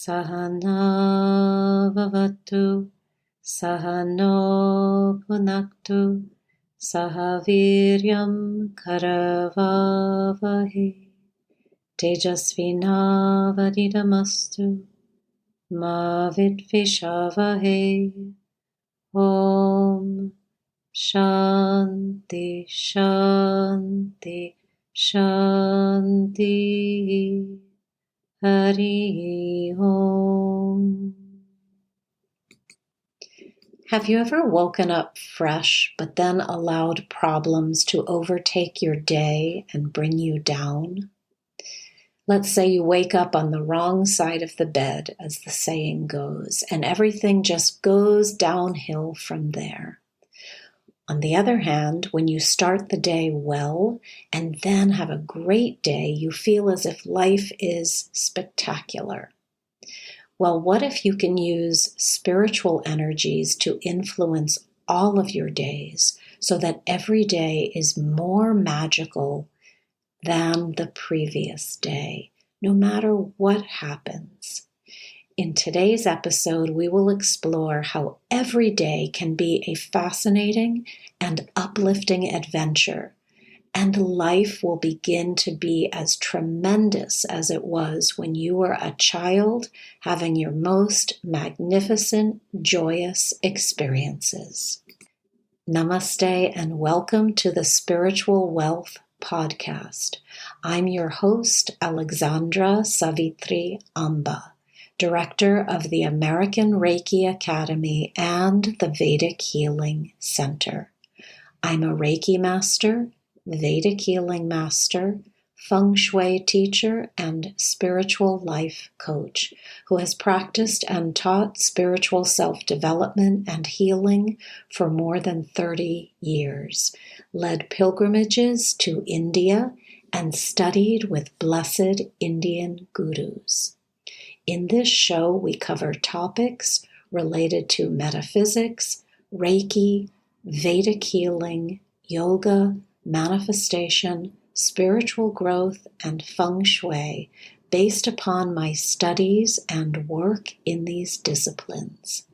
Sahana vavatu, sahano punaktu, sahaviryam karavavahe, tejasvinavadidamastu, ma vidvishavahe. Om Shanti Shanti Shanti. Hari Om. Have you ever woken up fresh but then allowed problems to overtake your day and bring you down? Let's say you wake up on the wrong side of the bed, as the saying goes, and everything just goes downhill from there. On the other hand, when you start the day well and then have a great day, you feel as if life is spectacular. Well, what if you can use spiritual energies to influence all of your days so that every day is more magical than the previous day, no matter what happens? In today's episode, we will explore how every day can be a fascinating and uplifting adventure, and life will begin to be as tremendous as it was when you were a child having your most magnificent, joyous experiences. Namaste and welcome to the Spiritual Wealth Podcast. I'm your host, Alexandra Savithri Amba, Director of the American Reiki Academy and the Vedic Healing Center. I'm a Reiki master, Vedic healing master, feng shui teacher, and spiritual life coach who has practiced and taught spiritual self-development and healing for more than 30 years, led pilgrimages to India, and studied with blessed Indian gurus. In this show, we cover topics related to metaphysics, Reiki, Vedic healing, yoga, manifestation, spiritual growth, and feng shui based upon my studies and work in these disciplines.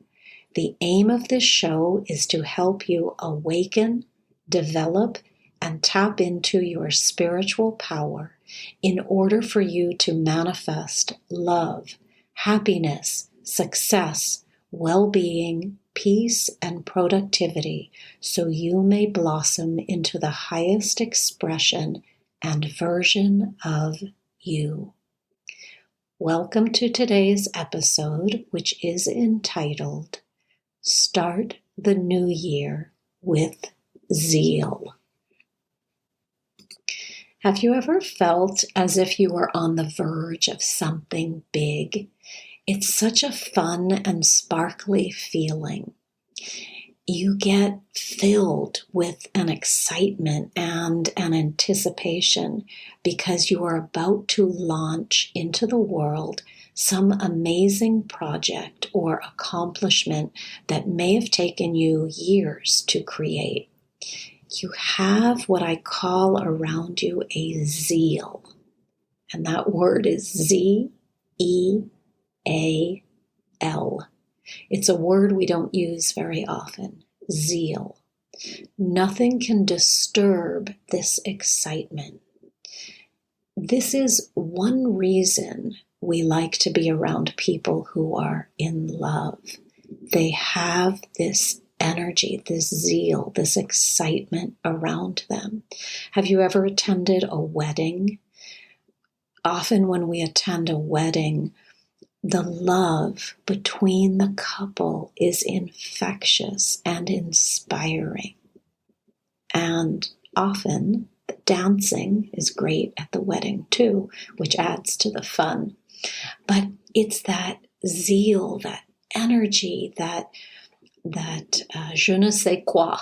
The aim of this show is to help you awaken, develop, and tap into your spiritual power in order for you to manifest love, happiness, success, well-being, peace, and productivity so you may blossom into the highest expression and version of you. Welcome to today's episode, which is entitled Start the New Year with Zeal. Have you ever felt as if you were on the verge of something big? It's such a fun and sparkly feeling. You get filled with an excitement and an anticipation because you are about to launch into the world some amazing project or accomplishment that may have taken you years to create. You have what I call around you a zeal, and that word is Z-E-A-L. It's a word we don't use very often, zeal. Nothing can disturb this excitement. This is one reason we like to be around people who are in love. They have this energy, this zeal, this excitement around them. Have you ever attended a wedding? Often when we attend a wedding, the love between the couple is infectious and inspiring. And often the dancing is great at the wedding too, which adds to the fun. But it's that zeal, that energy, that je ne sais quoi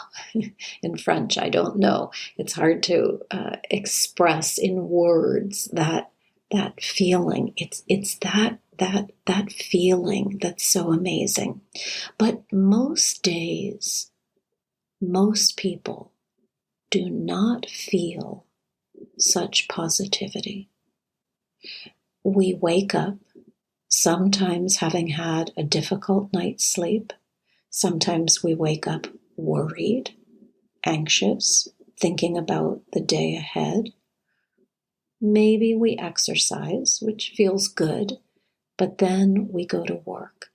in French, I don't know. It's hard to express in words that feeling. It's that feeling that's so amazing. But most days, most people do not feel such positivity. We wake up sometimes having had a difficult night's sleep. Sometimes we wake up worried, anxious, thinking about the day ahead. Maybe we exercise, which feels good, but then we go to work.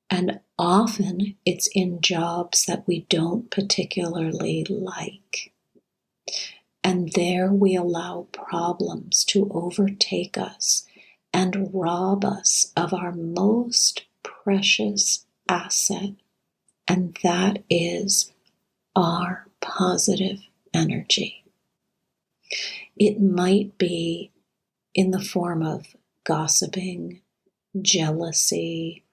And often it's in jobs that we don't particularly like. And there we allow problems to overtake us and rob us of our most precious asset, and that is our positive energy. It might be in the form of gossiping, jealousy,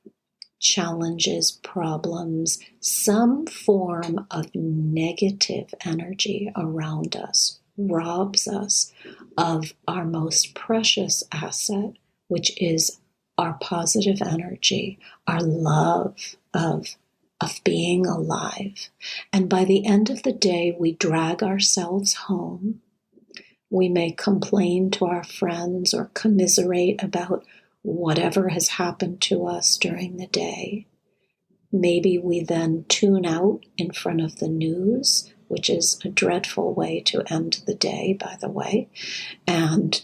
challenges, problems, some form of negative energy around us robs us of our most precious asset, which is our positive energy, our love of being alive. And by the end of the day, we drag ourselves home. We may complain to our friends or commiserate about whatever has happened to us during the day. Maybe we then tune out in front of the news, which is a dreadful way to end the day, by the way. And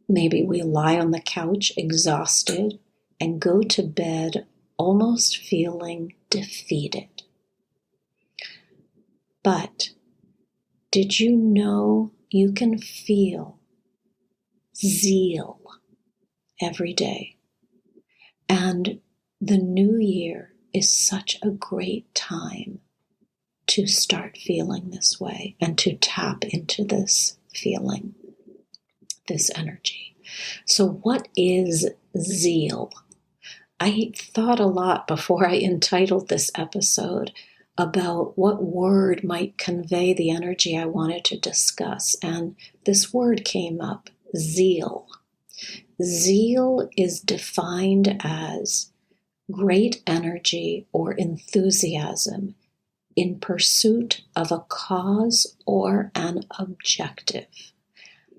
maybe we lie on the couch exhausted and go to bed almost feeling defeated. But did you know you can feel zeal every day? And the new year is such a great time to start feeling this way and to tap into this feeling, this energy. So what is zeal? I thought a lot before I entitled this episode about what word might convey the energy I wanted to discuss, and this word came up, zeal. Zeal is defined as great energy or enthusiasm in pursuit of a cause or an objective.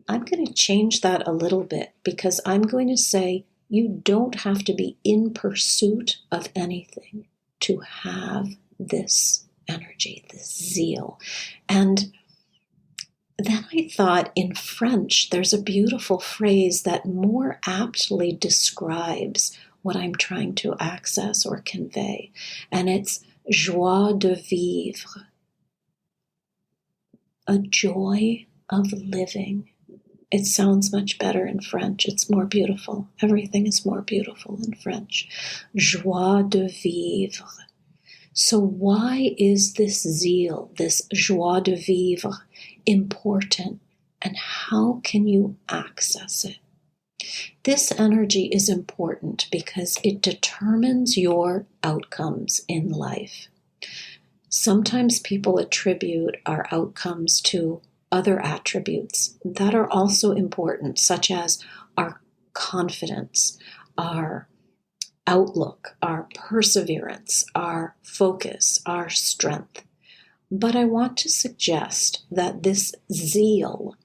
I'm going to change that a little bit because I'm going to say you don't have to be in pursuit of anything to have this energy, this zeal. And then I thought in French, there's a beautiful phrase that more aptly describes what I'm trying to access or convey. And it's joie de vivre, a joy of living. It sounds much better in French. It's more beautiful. Everything is more beautiful in French. Joie de vivre. So why is this zeal, this joie de vivre, important? And how can you access it? This energy is important because it determines your outcomes in life. Sometimes people attribute our outcomes to other attributes that are also important, such as our confidence, our outlook, our perseverance, our focus, our strength. But I want to suggest that this zeal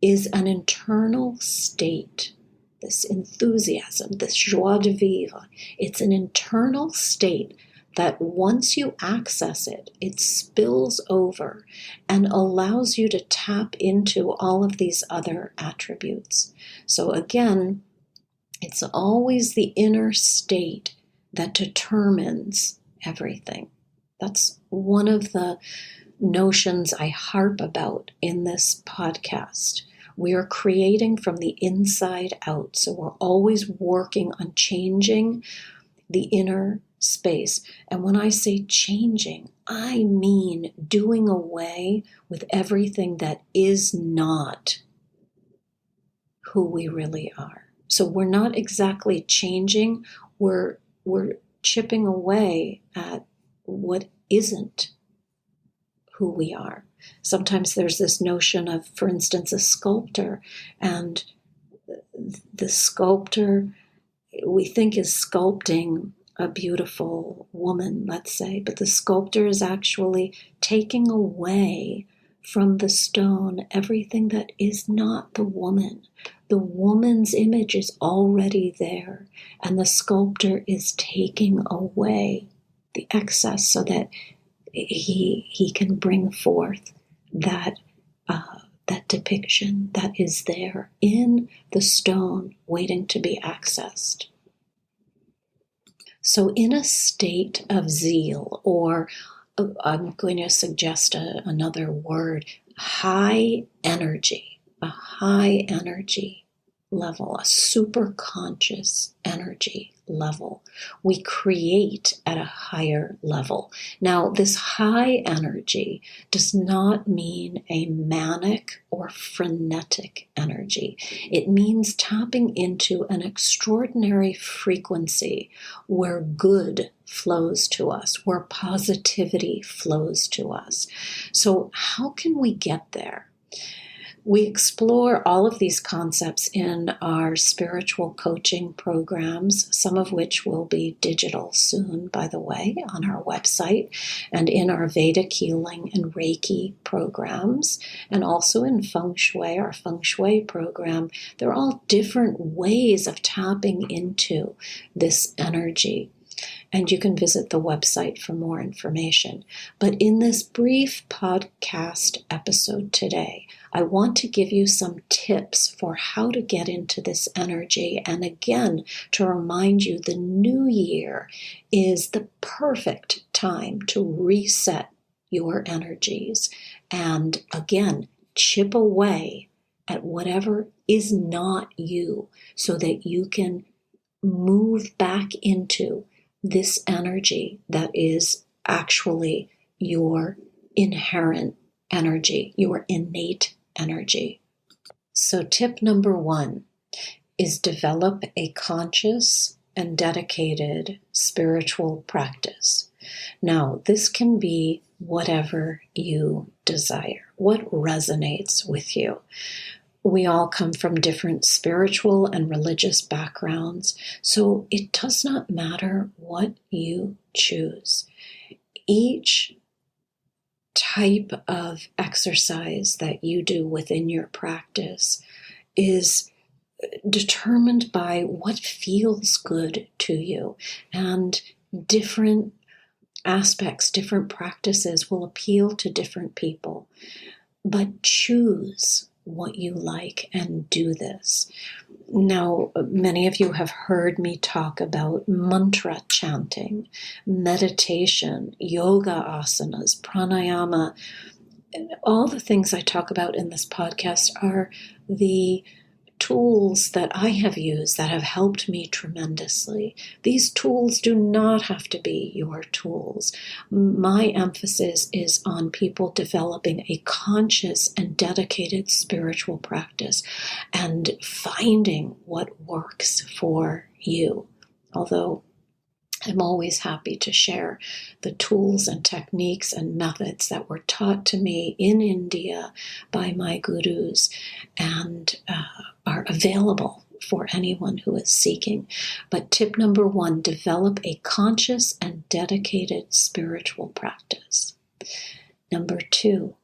is an internal state, this enthusiasm, this joie de vivre. It's an internal state that once you access it, it spills over and allows you to tap into all of these other attributes. So again, it's always the inner state that determines everything. That's one of the notions I harp about in this podcast. We are creating from the inside out. So we're always working on changing the inner space. And when I say changing, I mean doing away with everything that is not who we really are. So we're not exactly changing, we're chipping away at what isn't who we are. Sometimes there's this notion of, for instance, a sculptor, and the sculptor we think is sculpting a beautiful woman, let's say, but the sculptor is actually taking away from the stone everything that is not the woman. The woman's image is already there, and the sculptor is taking away the excess so that he can bring forth that that depiction that is there in the stone waiting to be accessed. So in a state of zeal, or I'm going to suggest another word, high energy, a high energy level, a super conscious energy level. We create at a higher level. Now, this high energy does not mean a manic or frenetic energy. It means tapping into an extraordinary frequency where good flows to us, where positivity flows to us. So how can we get there? We explore all of these concepts in our spiritual coaching programs, some of which will be digital soon, by the way, on our website, and in our Vedic healing and Reiki programs, and also in Feng Shui, our Feng Shui program. They're all different ways of tapping into this energy. And you can visit the website for more information. But in this brief podcast episode today, I want to give you some tips for how to get into this energy. And again, to remind you, the new year is the perfect time to reset your energies. And again, chip away at whatever is not you so that you can move back into this energy that is actually your inherent energy, your innate energy. So tip number 1 is develop a conscious and dedicated spiritual practice. Now, this can be whatever you desire, what resonates with you. We all come from different spiritual and religious backgrounds, so it does not matter what you choose. Each type of exercise that you do within your practice is determined by what feels good to you, and different aspects, different practices will appeal to different people. But choose what you like and do this. Now, many of you have heard me talk about mantra chanting, meditation, yoga asanas, pranayama. All the things I talk about in this podcast are the tools that I have used that have helped me tremendously. These tools do not have to be your tools. My emphasis is on people developing a conscious and dedicated spiritual practice and finding what works for you. Although I'm always happy to share the tools and techniques and methods that were taught to me in India by my gurus and are available for anyone who is seeking. But tip number 1, develop a conscious and dedicated spiritual practice. Number 2,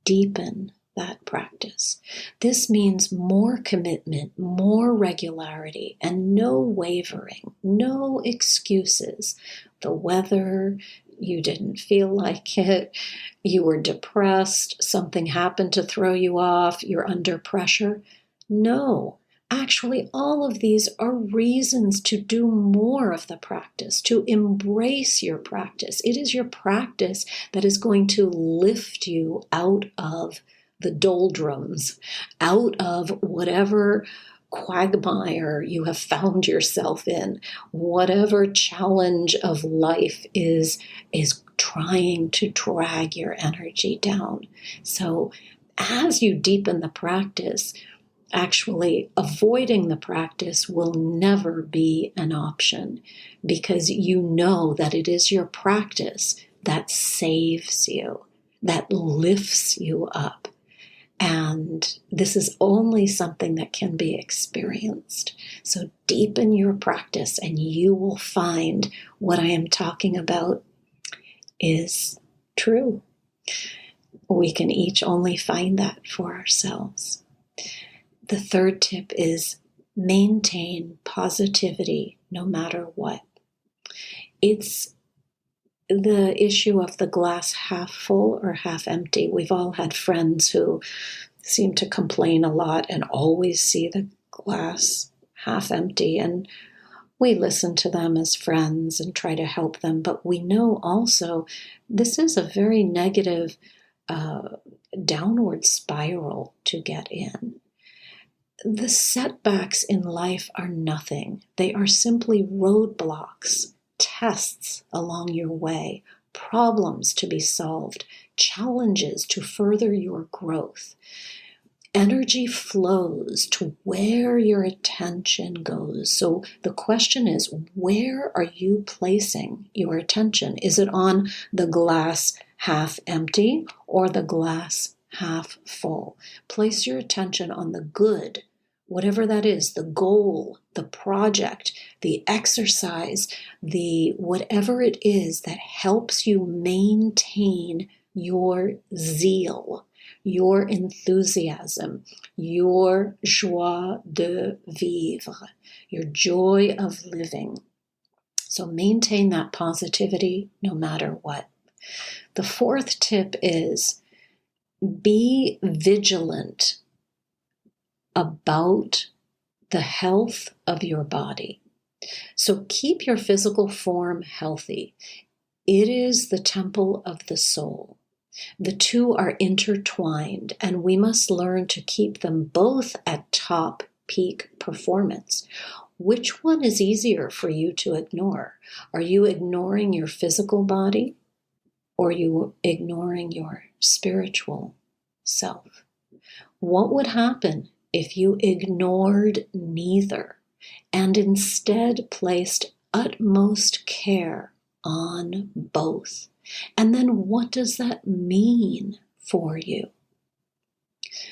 deepen that practice. This means more commitment, more regularity, and no wavering, no excuses. The weather, you didn't feel like it, you were depressed, something happened to throw you off, you're under pressure. No, actually, all of these are reasons to do more of the practice, to embrace your practice. It is your practice that is going to lift you out of the doldrums, out of whatever quagmire you have found yourself in, whatever challenge of life is trying to drag your energy down. So as you deepen the practice, actually avoiding the practice will never be an option, because you know that it is your practice that saves you, that lifts you up. And this is only something that can be experienced. So deepen your practice and you will find what I am talking about is true. we can each only find that for ourselves. The third tip is maintain positivity no matter what. It's the issue of the glass half full or half empty. We've all had friends who seem to complain a lot and always see the glass half empty, and we listen to them as friends and try to help them, but we know also this is a very negative downward spiral to get in. The setbacks in life are nothing. They are simply roadblocks, tests along your way, problems to be solved, challenges to further your growth. Energy flows to where your attention goes. So the question is, where are you placing your attention? Is it on the glass half empty or the glass half full? Place your attention on the good, whatever that is, the goal, the project, the exercise, the whatever it is that helps you maintain your zeal, your enthusiasm, your joie de vivre, your joy of living. So maintain that positivity no matter what. The fourth tip is be vigilant about the health of your body. So keep your physical form healthy. It is the temple of the soul. The two are intertwined, and we must learn to keep them both at top peak performance. Which one is easier for you to ignore? Are you ignoring your physical body, or are you ignoring your spiritual self? What would happen if you ignored neither and instead placed utmost care on both? And then what does that mean for you?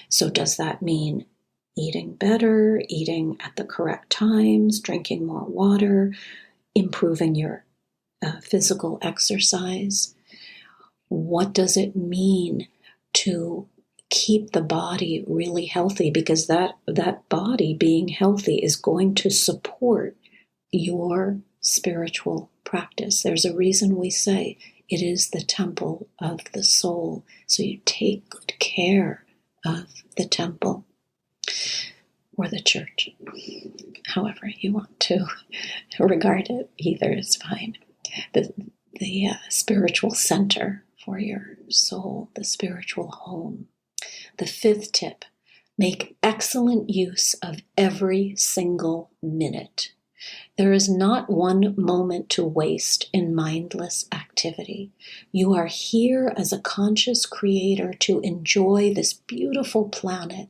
So does that mean eating better, eating at the correct times, drinking more water, improving your physical exercise? What does it mean to keep the body really healthy? Because that body being healthy is going to support your spiritual practice. There's a reason we say it is the temple of the soul. So you take good care of the temple or the church, however you want to regard it. Either is fine. The spiritual center for your soul, the spiritual home. The fifth tip, make excellent use of every single minute. There is not one moment to waste in mindless activity. You are here as a conscious creator to enjoy this beautiful planet,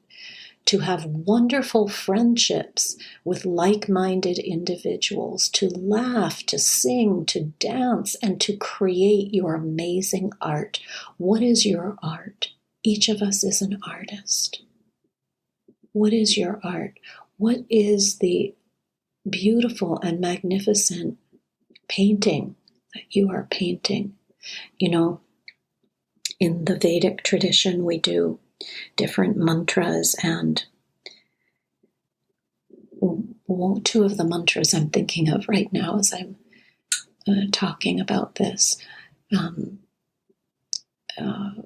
to have wonderful friendships with like-minded individuals, to laugh, to sing, to dance, and to create your amazing art. What is your art? Each of us is an artist. What is your art? What is the beautiful and magnificent painting that you are painting? You know, in the Vedic tradition, we do different mantras, and two of the mantras I'm thinking of right now as I'm talking about this.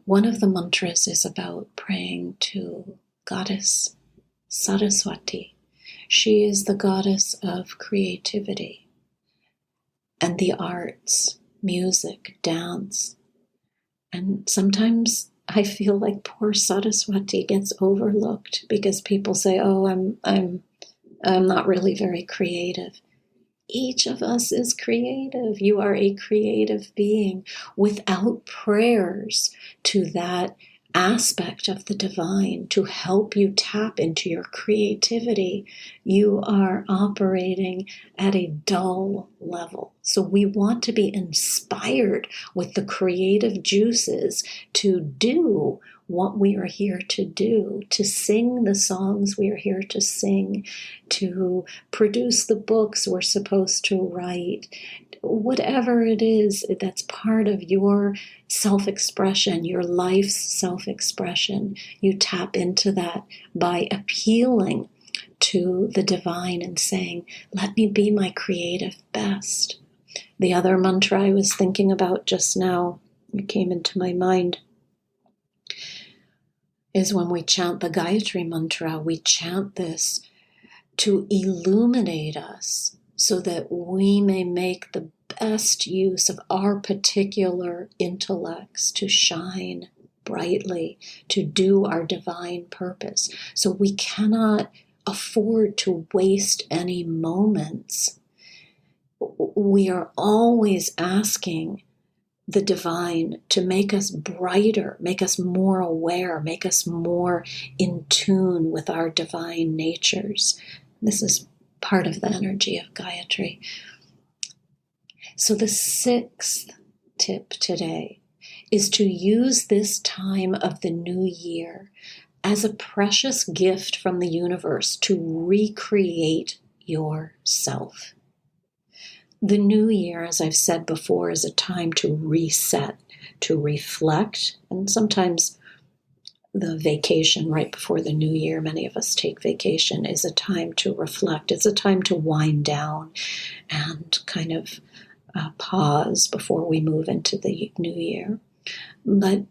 One of the mantras is about praying to Goddess Saraswati. She is the goddess of creativity and the arts, music, dance. And sometimes I feel like poor Saraswati gets overlooked because people say, "Oh, I'm not really very creative." Each of us is creative. You are a creative being. Without prayers to that aspect of the divine to help you tap into your creativity, you are operating at a dull level. So we want to be inspired with the creative juices to do what we are here to do, to sing the songs we are here to sing, to produce the books we're supposed to write, whatever it is that's part of your self-expression, your life's self-expression, you tap into that by appealing to the divine and saying, let me be my creative best. The other mantra I was thinking about just now, it came into my mind, is when we chant the Gayatri mantra, we chant this to illuminate us so that we may make the best use of our particular intellects to shine brightly, to do our divine purpose. So we cannot afford to waste any moments. We are always asking the divine to make us brighter, make us more aware, make us more in tune with our divine natures. This is part of the energy of Gayatri. So the 6th tip today is to use this time of the new year as a precious gift from the universe to recreate yourself. The new year, as I've said before, is a time to reset, to reflect, and sometimes the vacation right before the new year, many of us take vacation, is a time to reflect. It's a time to wind down and kind of pause before we move into the new year. But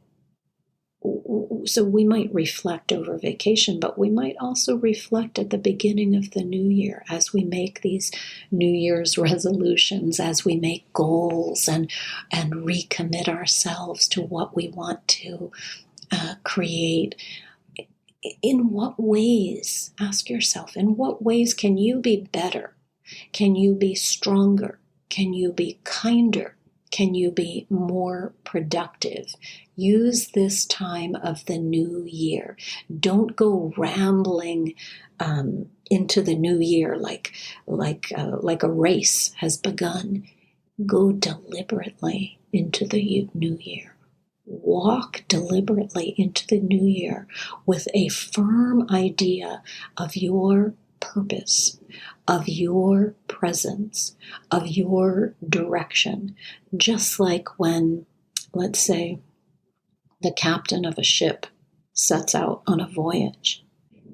so we might reflect over vacation, but we might also reflect at the beginning of the new year as we make these New Year's resolutions, as we make goals and recommit ourselves to what we want to create. In what ways, ask yourself, in what ways can you be better? Can you be stronger? Can you be kinder? Can you be more productive? Use this time of the new year. Don't go rambling into the new year like a race has begun. Go deliberately into the new year. Walk deliberately into the new year with a firm idea of your purpose, of your presence, of your direction. Just like when, let's say, the captain of a ship sets out on a voyage.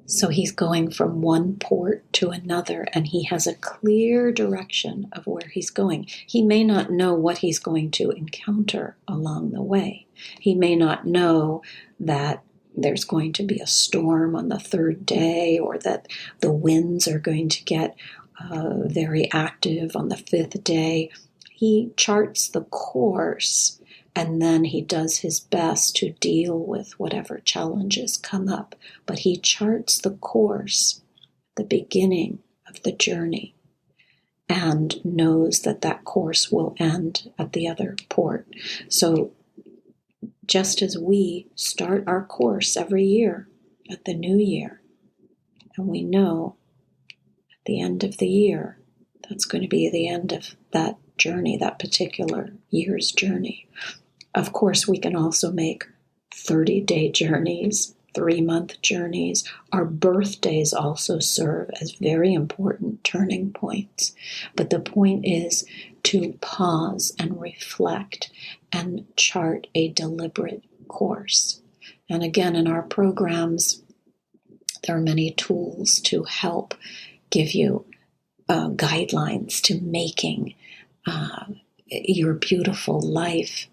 So he's going from one port to another, and he has a clear direction of where he's going. He may not know what he's going to encounter along the way. He may not know that there's going to be a storm on the 3rd day, or that the winds are going to get very active on the 5th day. He charts the course, and then he does his best to deal with whatever challenges come up. But he charts the course, the beginning of the journey, and knows that that course will end at the other port. So just as we start our course every year at the new year, and we know at the end of the year, that's going to be the end of that journey, that particular year's journey. Of course, we can also make 30-day journeys, 3-month journeys. Our birthdays also serve as very important turning points. But the point is to pause and reflect and chart a deliberate course. And again, in our programs, there are many tools to help give you guidelines to making your beautiful life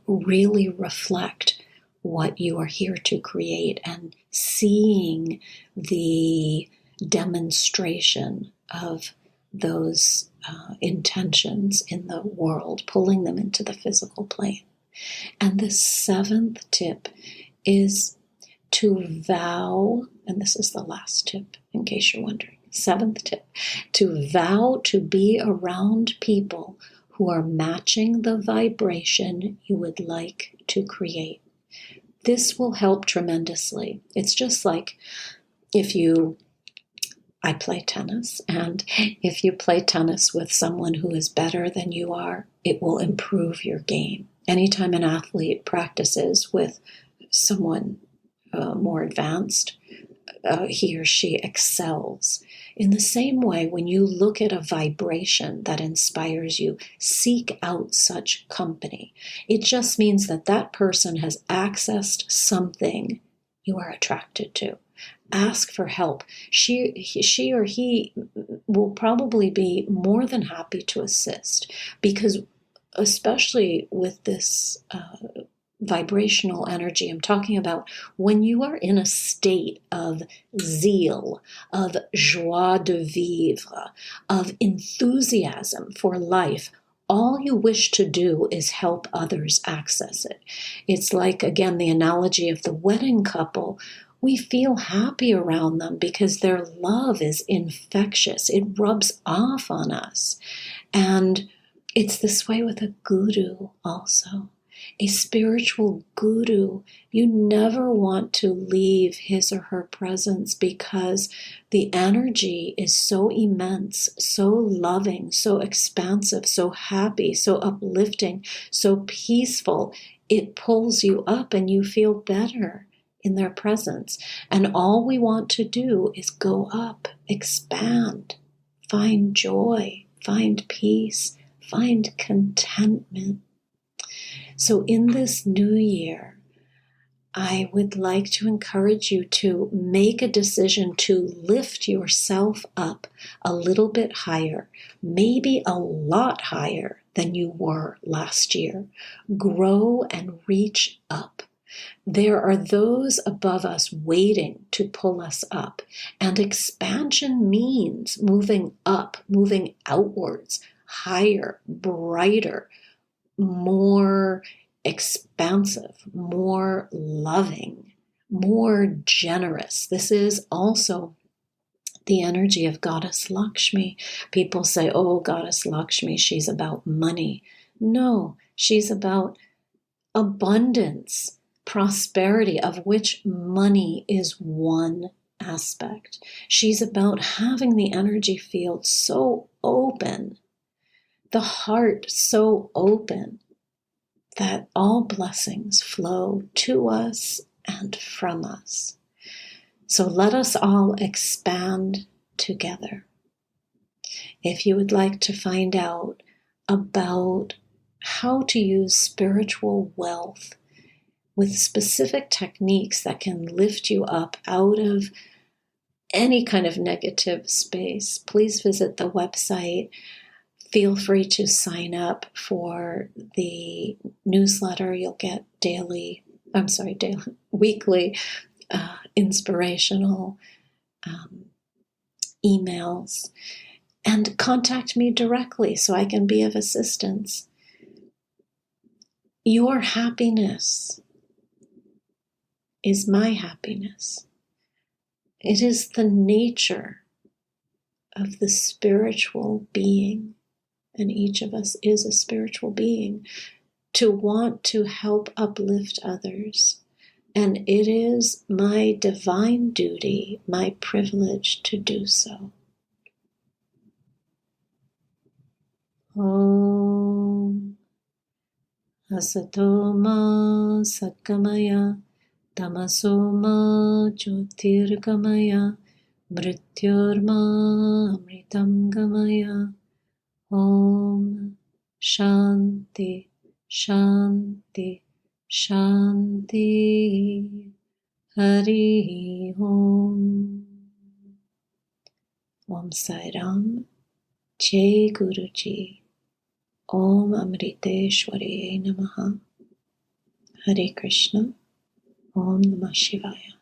really reflect what you are here to create, and seeing the demonstration of those intentions in the world, pulling them into the physical plane. And the 7th tip is to vow, and this is the last tip in case you're wondering, 7th tip, to vow to be around people who are matching the vibration you would like to create. This will help tremendously. It's just like I play tennis, and if you play tennis with someone who is better than you are, it will improve your game. Anytime an athlete practices with someone more advanced, he or she excels. In the same way, when you look at a vibration that inspires you, seek out such company. It just means that that person has accessed something you are attracted to. Ask for help. She or he will probably be more than happy to assist, because especially with this vibrational energy I'm talking about, when you are in a state of zeal, of joie de vivre, of enthusiasm for life, all you wish to do is help others access it. It's like, again, the analogy of the wedding couple. We feel happy around them because their love is infectious. It rubs off on us. And it's this way with a guru also. A spiritual guru, you never want to leave his or her presence, because the energy is so immense, so loving, so expansive, so happy, so uplifting, so peaceful. It pulls you up and you feel better in their presence. And all we want to do is go up, expand, find joy, find peace, find contentment. So in this new year, I would like to encourage you to make a decision to lift yourself up a little bit higher, maybe a lot higher than you were last year. Grow and reach up. There are those above us waiting to pull us up. And expansion means moving up, moving outwards, higher, brighter, more expansive, more loving, more generous. This is also the energy of Goddess Lakshmi. People say, oh, Goddess Lakshmi, she's about money. No, she's about abundance, prosperity, of which money is one aspect. She's about having the energy field so open, the heart so open, that all blessings flow to us and from us. So let us all expand together. If you would like to find out about how to use spiritual wealth with specific techniques that can lift you up out of any kind of negative space, please visit the website. Feel free to sign up for the newsletter. You'll get weekly inspirational emails. And contact me directly so I can be of assistance. Your happiness is my happiness. It is the nature of the spiritual being, and each of us is a spiritual being, to want to help uplift others. And it is my divine duty, my privilege to do so. Om Asato Ma Satgamaya Tamaso Ma Jyotirgamaya Mrityorma Amritam Gamaya. Om Shanti Shanti Shanti. Hari Om. Om Sai Ram. Jai Guruji. Om Amriteshwari Namaha. Hare Krishna. Om Namah Shivaya.